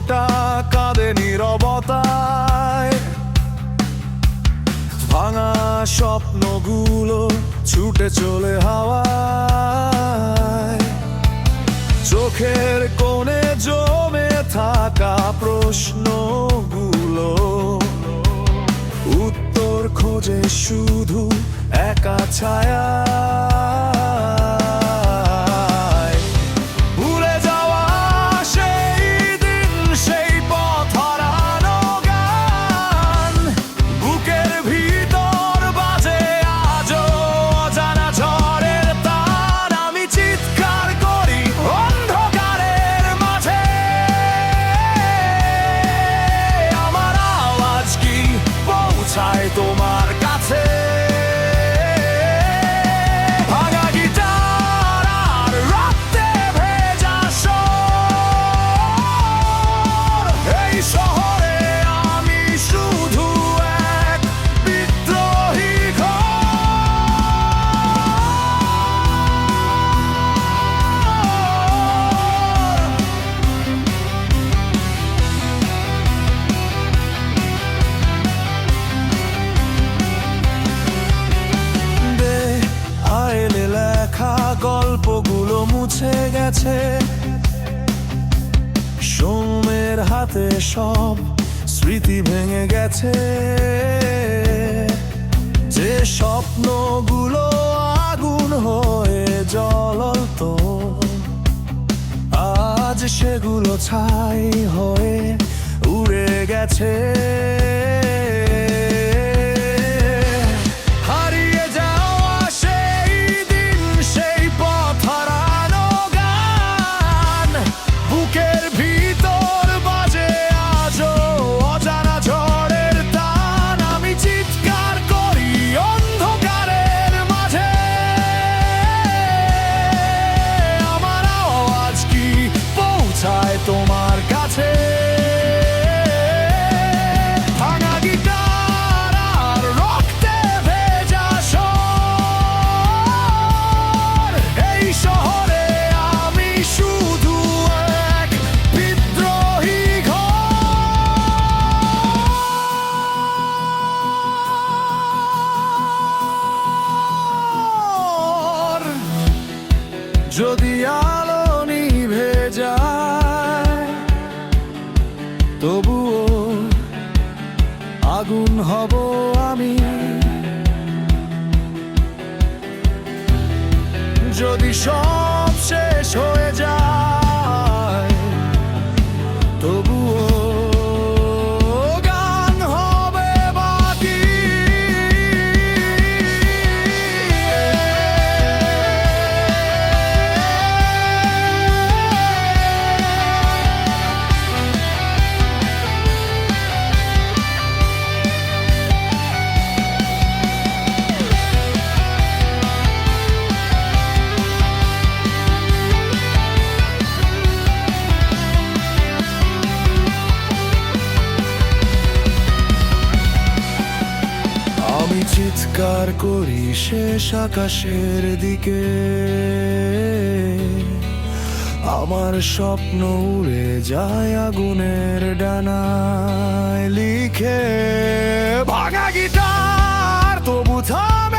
ফোঁটা কাঁদে নীরবতায়। ভাঙা স্বপ্নগুলো ছুটে চলে হাওয়ায়। চোখের কোণে জমে থাকা প্রশ্নগুলো উত্তর খোঁজে শুধু একা ছায়া। ভুলে যাওয়া সেই দিন, সেই পথ হারানো গান, বুকের ভিতর বাজে আজও অজানা ঝড়ের তান। আমি চিৎকার করি অন্ধকারের মাঝে, আমার আওয়াজ কি পৌঁছায় তোমার কাছে? ভাঙা গিটার আর রক্তে ভেজা স্বর, এই শহরে আমি শুধু এক বিদ্রোহী আইলে লেখা গল্পগুলো মুছে গেছে। সময়ের হাতে সব স্মৃতি ভেঙে গেছে। যে স্বপ্নগুলো আগুন হয়ে জ্বলতো, আজ সেগুলো ছাই হয়ে উড়ে গেছে। হারিয়ে যাওয়া সেই দিন, সেই পথ হারানো গান, বুকের ভিতর বাজে আজও অজানা ঝড়ের তান। আমি চিৎকার করি অন্ধকারের মাঝে, আমার আওয়াজ কি পৌঁছায় তোমার কাছে? ভাঙা গিটার আর রক্তে ভেজা স্বর, এই শহরে আমি শুধু এক বিদ্রোহী ঘর। যদি আলো নিভে যায়, তবুও আগুন হব আমি। যদি সব শেষ হয়ে যায়, তবুও গান হবে বাকি। আমি চিৎকার করি শেষ আকাশের দিকে, আমার স্বপ্ন উড়ে যায় আগুনের ডানায় লিখে। ভাঙা গিটার তবু থামে